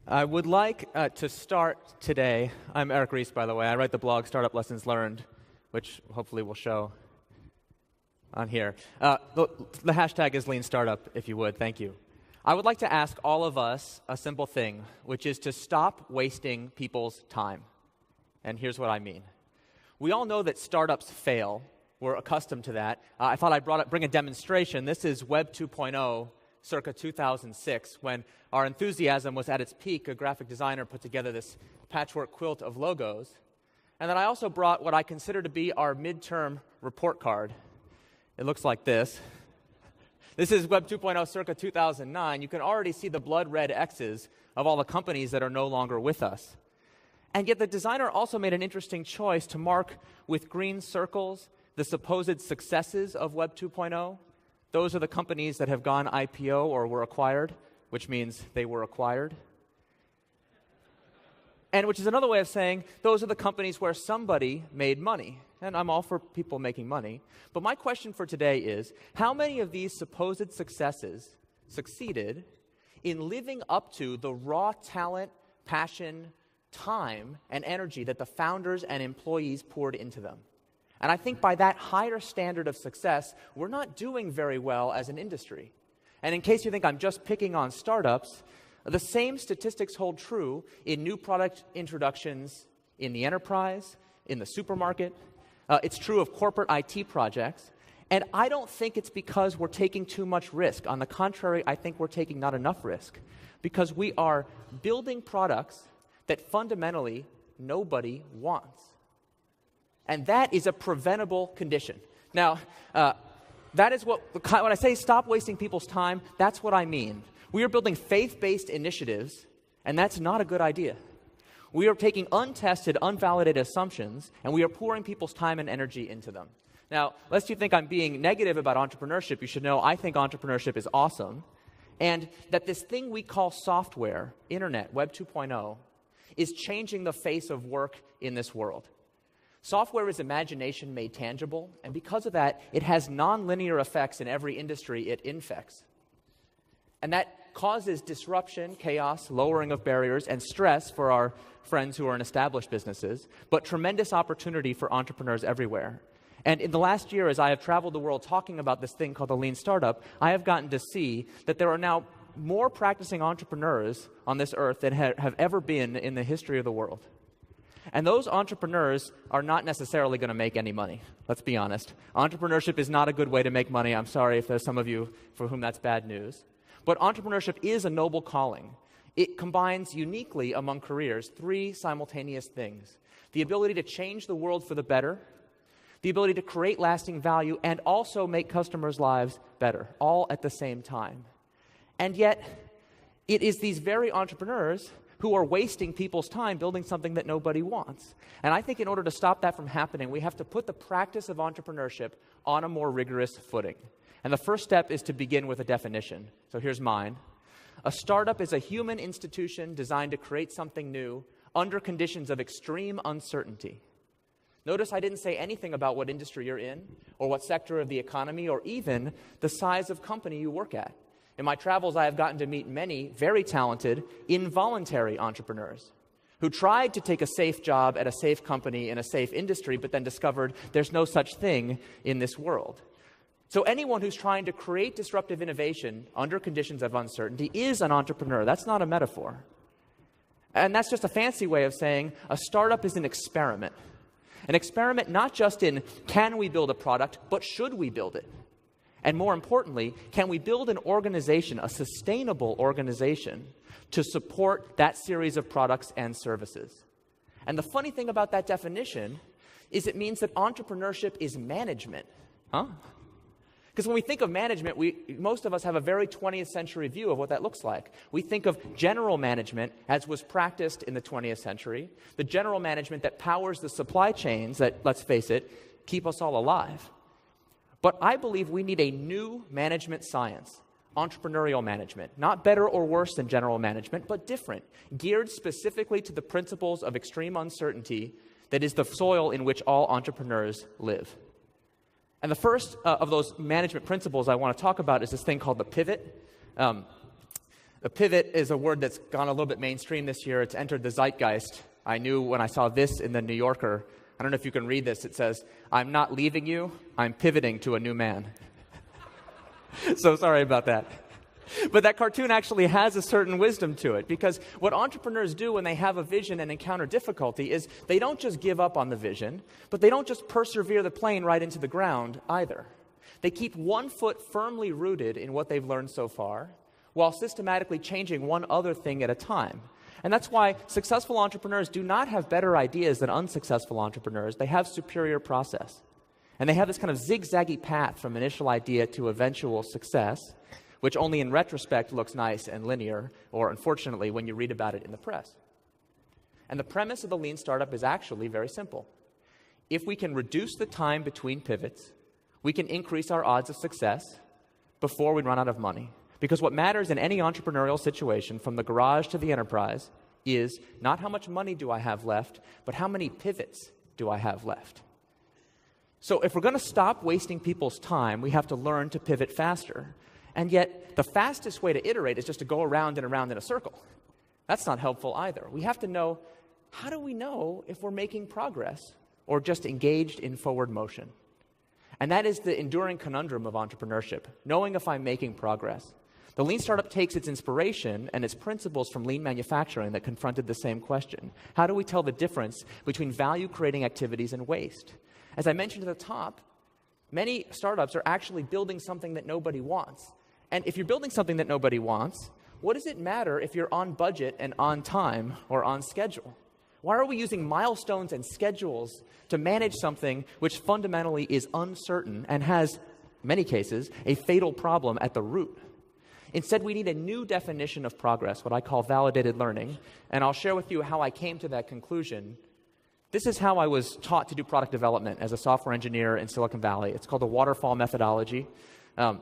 I would like to start today. I'm Eric Reese, by the way. I write the blog Startup Lessons Learned, which hopefully will show on here. The hashtag is Lean Startup, if you would. Thank you. I would like to ask all of us a simple thing, which is to stop wasting people's time. And here's what I mean. We all know that startups fail. We're accustomed to that. I thought I'd bring a demonstration. This is Web 2.0. Circa 2006, when our enthusiasm was at its peak. A graphic designer put together this patchwork quilt of logos. And then I also brought what I consider to be our midterm report card. It looks like this. This is Web 2.0 circa 2009. You can already see the blood red X's of all the companies that are no longer with us. And yet the designer also made an interesting choice to mark with green circles the supposed successes of Web 2.0. Those are the companies that have gone IPO or were acquired, which means they were acquired. And which is another way of saying those are the companies where somebody made money. And I'm all for people making money. But my question for today is, how many of these supposed successes succeeded in living up to the raw talent, passion, time, and energy that the founders and employees poured into them? And I think by that higher standard of success, we're not doing very well as an industry. And in case you think I'm just picking on startups, the same statistics hold true in new product introductions in the enterprise, in the supermarket. It's true of corporate IT projects. And I don't think it's because we're taking too much risk. On the contrary, I think we're taking not enough risk, because we are building products that fundamentally nobody wants. And that is a preventable condition. Now, that is when I say stop wasting people's time, that's what I mean. We are building faith-based initiatives, and that's not a good idea. We are taking untested, unvalidated assumptions, and we are pouring people's time and energy into them. Now, lest you think I'm being negative about entrepreneurship, you should know I think entrepreneurship is awesome, and that this thing we call software, internet, Web 2.0, is changing the face of work in this world. Software is imagination made tangible, and because of that, it has nonlinear effects in every industry it infects. And that causes disruption, chaos, lowering of barriers, and stress for our friends who are in established businesses, but tremendous opportunity for entrepreneurs everywhere. And in the last year, as I have traveled the world talking about this thing called the Lean Startup, I have gotten to see that there are now more practicing entrepreneurs on this earth than have ever been in the history of the world. And those entrepreneurs are not necessarily going to make any money. Let's be honest. Entrepreneurship is not a good way to make money. I'm sorry if there's some of you for whom that's bad news. But entrepreneurship is a noble calling. It combines uniquely among careers three simultaneous things: the ability to change the world for the better, the ability to create lasting value, and also make customers' lives better, all at the same time. And yet, it is these very entrepreneurs who are wasting people's time building something that nobody wants. And I think in order to stop that from happening, we have to put the practice of entrepreneurship on a more rigorous footing. And the first step is to begin with a definition. So here's mine. A startup is a human institution designed to create something new under conditions of extreme uncertainty. Notice I didn't say anything about what industry you're in, or what sector of the economy, or even the size of company you work at. In my travels, I have gotten to meet many very talented, involuntary entrepreneurs who tried to take a safe job at a safe company in a safe industry, but then discovered there's no such thing in this world. So anyone who's trying to create disruptive innovation under conditions of uncertainty is an entrepreneur. That's not a metaphor. And that's just a fancy way of saying a startup is an experiment. An experiment not just in can we build a product, but should we build it? And more importantly, can we build an organization, a sustainable organization, to support that series of products and services? And the funny thing about that definition is it means that entrepreneurship is management. Because when we think of management, most of us have a very 20th century view of what that looks like. We think of general management as was practiced in the 20th century, the general management that powers the supply chains that, let's face it, keep us all alive. But I believe we need a new management science, entrepreneurial management, not better or worse than general management, but different, geared specifically to the principles of extreme uncertainty that is the soil in which all entrepreneurs live. And the first of those management principles I want to talk about is this thing called the pivot. The pivot is a word that's gone a little bit mainstream this year. It's entered the zeitgeist. I knew when I saw this in the New Yorker, I don't know if you can read this, it says, "I'm not leaving you, I'm pivoting to a new man." So sorry about that. But that cartoon actually has a certain wisdom to it, because what entrepreneurs do when they have a vision and encounter difficulty is they don't just give up on the vision, but they don't just persevere the plane right into the ground either. They keep one foot firmly rooted in what they've learned so far, while systematically changing one other thing at a time. And that's why successful entrepreneurs do not have better ideas than unsuccessful entrepreneurs. They have superior process. And they have this kind of zigzaggy path from initial idea to eventual success, which only in retrospect looks nice and linear, or unfortunately, when you read about it in the press. And the premise of the lean startup is actually very simple. If we can reduce the time between pivots, we can increase our odds of success before we run out of money. Because what matters in any entrepreneurial situation, from the garage to the enterprise, is not how much money do I have left, but how many pivots do I have left. So if we're going to stop wasting people's time, we have to learn to pivot faster. And yet, the fastest way to iterate is just to go around and around in a circle. That's not helpful either. We have to know, how do we know if we're making progress or just engaged in forward motion? And that is the enduring conundrum of entrepreneurship, knowing if I'm making progress. The lean startup takes its inspiration and its principles from lean manufacturing that confronted the same question. How do we tell the difference between value-creating activities and waste? As I mentioned at the top, many startups are actually building something that nobody wants. And if you're building something that nobody wants, what does it matter if you're on budget and on time or on schedule? Why are we using milestones and schedules to manage something which fundamentally is uncertain and has, in many cases, a fatal problem at the root? Instead, we need a new definition of progress, what I call validated learning, and I'll share with you how I came to that conclusion. This is how I was taught to do product development as a software engineer in Silicon Valley. It's called the waterfall methodology. I'm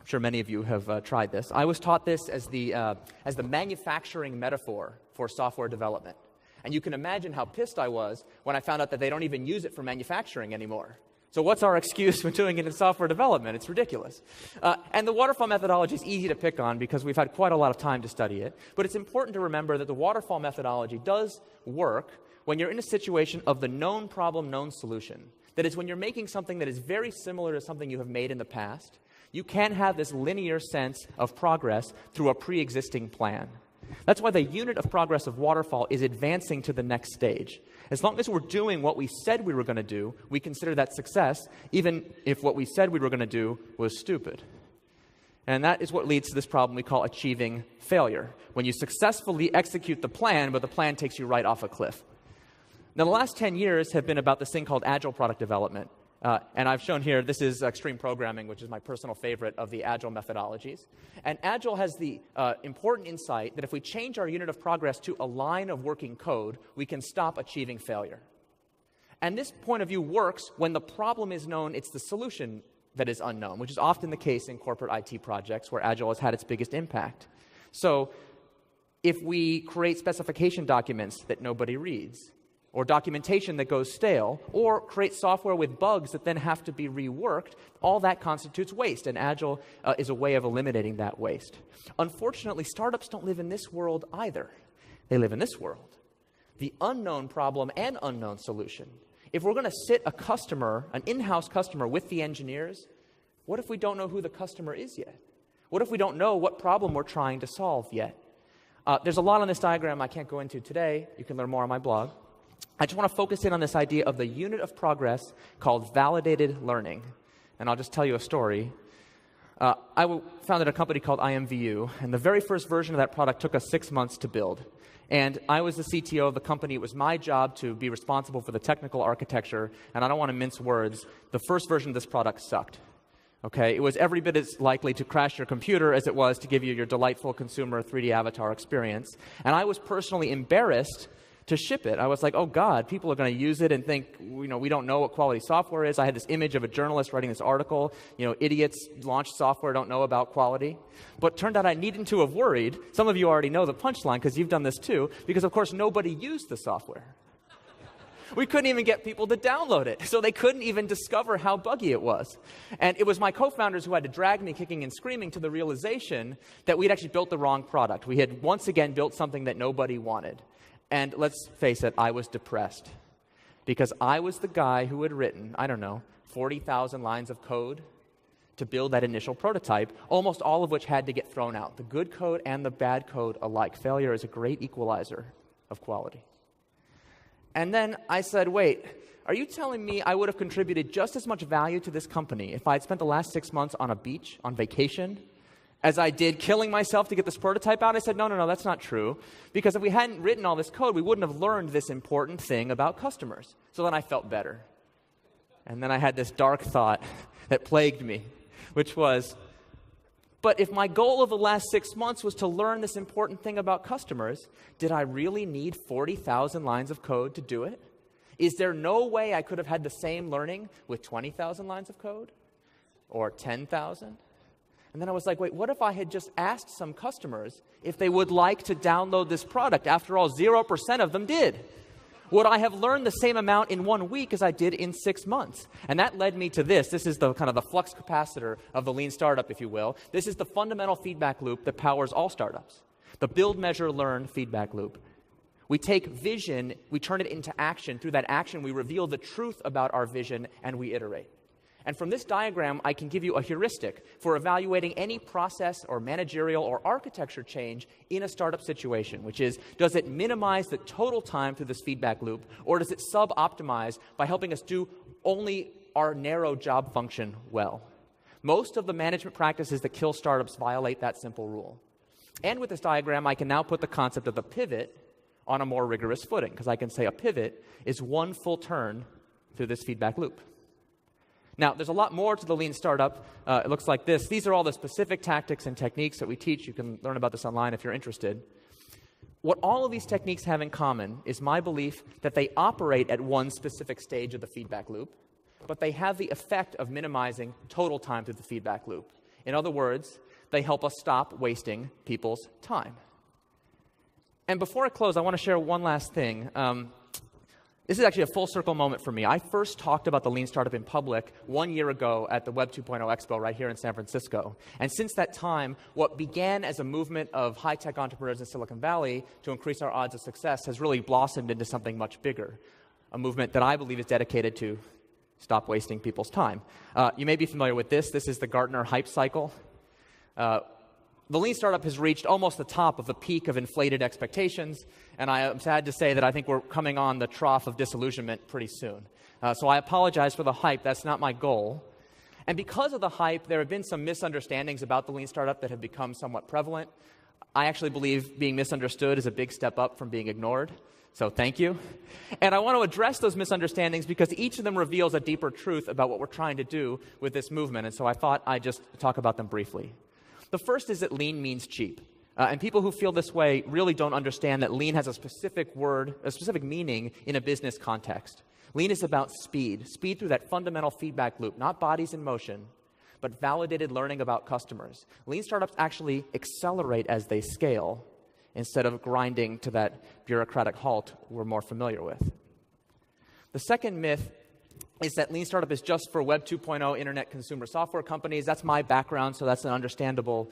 sure many of you have tried this. I was taught this as the manufacturing metaphor for software development. And you can imagine how pissed I was when I found out that they don't even use it for manufacturing anymore. So what's our excuse for doing it in software development? It's ridiculous. And the waterfall methodology is easy to pick on because we've had quite a lot of time to study it. But it's important to remember that the waterfall methodology does work when you're in a situation of the known problem, known solution. That is, when you're making something that is very similar to something you have made in the past, you can have this linear sense of progress through a pre-existing plan. That's why the unit of progress of waterfall is advancing to the next stage. As long as we're doing what we said we were going to do, we consider that success, even if what we said we were going to do was stupid. And that is what leads to this problem we call achieving failure, when you successfully execute the plan, but the plan takes you right off a cliff. Now, the last 10 years have been about this thing called agile product development. And I've shown here, this is extreme programming, which is my personal favorite of the agile methodologies. And agile has the important insight that if we change our unit of progress to a line of working code, we can stop achieving failure. And this point of view works when the problem is known, it's the solution that is unknown, which is often the case in corporate IT projects where agile has had its biggest impact. So if we create specification documents that nobody reads, or documentation that goes stale, or create software with bugs that then have to be reworked, all that constitutes waste, and Agile is a way of eliminating that waste. Unfortunately, startups don't live in this world either. They live in this world. The unknown problem and unknown solution. If we're going to sit a customer, an in-house customer, with the engineers, what if we don't know who the customer is yet? What if we don't know what problem we're trying to solve yet? There's a lot on this diagram I can't go into today. You can learn more on my blog. I just want to focus in on this idea of the unit of progress called validated learning. And I'll just tell you a story. I founded a company called IMVU, and the very first version of that product took us 6 months to build. And I was the CTO of the company. It was my job to be responsible for the technical architecture, and I don't want to mince words. The first version of this product sucked. Okay, it was every bit as likely to crash your computer as it was to give you your delightful consumer 3D avatar experience. And I was personally embarrassed to ship it. I was like, oh God, people are going to use it and think, we don't know what quality software is. I had this image of a journalist writing this article, idiots launch software, don't know about quality. But turned out I needn't to have worried. Some of you already know the punchline because you've done this too, because of course nobody used the software. We couldn't even get people to download it, so they couldn't even discover how buggy it was. And it was my co-founders who had to drag me kicking and screaming to the realization that we'd actually built the wrong product. We had once again built something that nobody wanted. And let's face it, I was depressed. Because I was the guy who had written, 40,000 lines of code to build that initial prototype, almost all of which had to get thrown out. The good code and the bad code alike. Failure is a great equalizer of quality. And then I said, wait, are you telling me I would have contributed just as much value to this company if I had spent the last 6 months on a beach, on vacation, as I did killing myself to get this prototype out? I said, no, that's not true. Because if we hadn't written all this code, we wouldn't have learned this important thing about customers. So then I felt better. And then I had this dark thought that plagued me, which was, but if my goal of the last 6 months was to learn this important thing about customers, did I really need 40,000 lines of code to do it? Is there no way I could have had the same learning with 20,000 lines of code? Or 10,000? And then I was like, wait, what if I had just asked some customers if they would like to download this product? After all, 0% of them did. Would I have learned the same amount in 1 week as I did in 6 months? And that led me to this. This is the kind of the flux capacitor of the lean startup, if you will. This is the fundamental feedback loop that powers all startups. The build, measure, learn feedback loop. We take vision, we turn it into action. Through that action, we reveal the truth about our vision, and we iterate. And from this diagram, I can give you a heuristic for evaluating any process or managerial or architecture change in a startup situation, which is, does it minimize the total time through this feedback loop, or does it sub-optimize by helping us do only our narrow job function well? Most of the management practices that kill startups violate that simple rule. And with this diagram, I can now put the concept of the pivot on a more rigorous footing, because I can say a pivot is one full turn through this feedback loop. Now, there's a lot more to the lean startup. It looks like this. These are all the specific tactics and techniques that we teach. You can learn about this online if you're interested. What all of these techniques have in common is my belief that they operate at one specific stage of the feedback loop, but they have the effect of minimizing total time through the feedback loop. In other words, they help us stop wasting people's time. And before I close, I want to share one last thing. This is actually a full circle moment for me. I first talked about the lean startup in public 1 year ago at the Web 2.0 Expo right here in San Francisco. And since that time, what began as a movement of high-tech entrepreneurs in Silicon Valley to increase our odds of success has really blossomed into something much bigger, a movement that I believe is dedicated to stop wasting people's time. You may be familiar with this. This is the Gartner hype cycle. The lean startup has reached almost the top of the peak of inflated expectations, and I am sad to say that I think we're coming on the trough of disillusionment pretty soon. So I apologize for the hype. That's not my goal. And because of the hype, there have been some misunderstandings about the lean startup that have become somewhat prevalent. I actually believe being misunderstood is a big step up from being ignored. So thank you. And I want to address those misunderstandings because each of them reveals a deeper truth about what we're trying to do with this movement. And so I thought I'd just talk about them briefly. The first is that lean means cheap. And people who feel this way really don't understand that lean has a specific word, a specific meaning in a business context. Lean is about speed through that fundamental feedback loop, not bodies in motion, but validated learning about customers. Lean startups actually accelerate as they scale instead of grinding to that bureaucratic halt we're more familiar with. The second myth is that lean startup is just for Web 2.0 internet consumer software companies. That's my background, so that's an understandable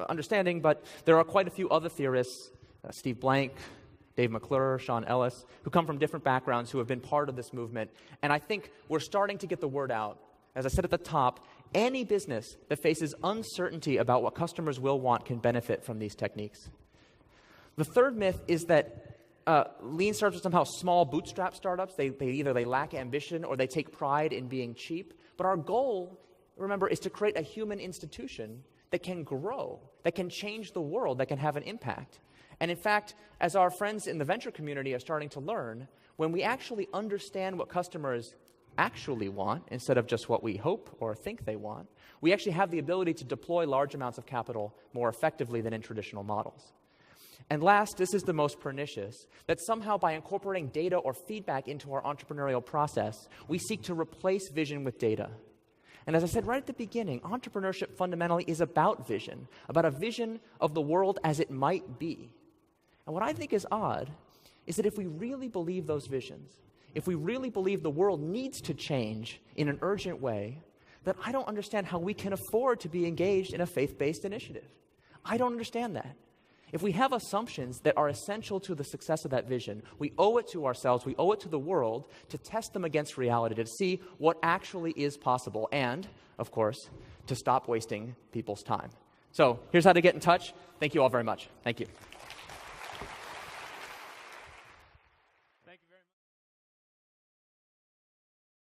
understanding, but there are quite a few other theorists, Steve Blank, Dave McClure, Sean Ellis, who come from different backgrounds who have been part of this movement. And I think we're starting to get the word out. As I said at the top, any business that faces uncertainty about what customers will want can benefit from these techniques. The third myth is that lean startups are somehow small bootstrap startups. They either lack ambition or they take pride in being cheap. But our goal, remember, is to create a human institution that can grow, that can change the world, that can have an impact. And in fact, as our friends in the venture community are starting to learn, when we actually understand what customers actually want instead of just what we hope or think they want, we actually have the ability to deploy large amounts of capital more effectively than in traditional models. And last, this is the most pernicious, that somehow by incorporating data or feedback into our entrepreneurial process, we seek to replace vision with data. And as I said right at the beginning, entrepreneurship fundamentally is about vision, about a vision of the world as it might be. And what I think is odd is that if we really believe those visions, if we really believe the world needs to change in an urgent way, then I don't understand how we can afford to be engaged in a faith-based initiative. I don't understand that. If we have assumptions that are essential to the success of that vision, we owe it to ourselves, we owe it to the world to test them against reality, to see what actually is possible, and, of course, to stop wasting people's time. So here's how to get in touch. Thank you all very much. Thank you.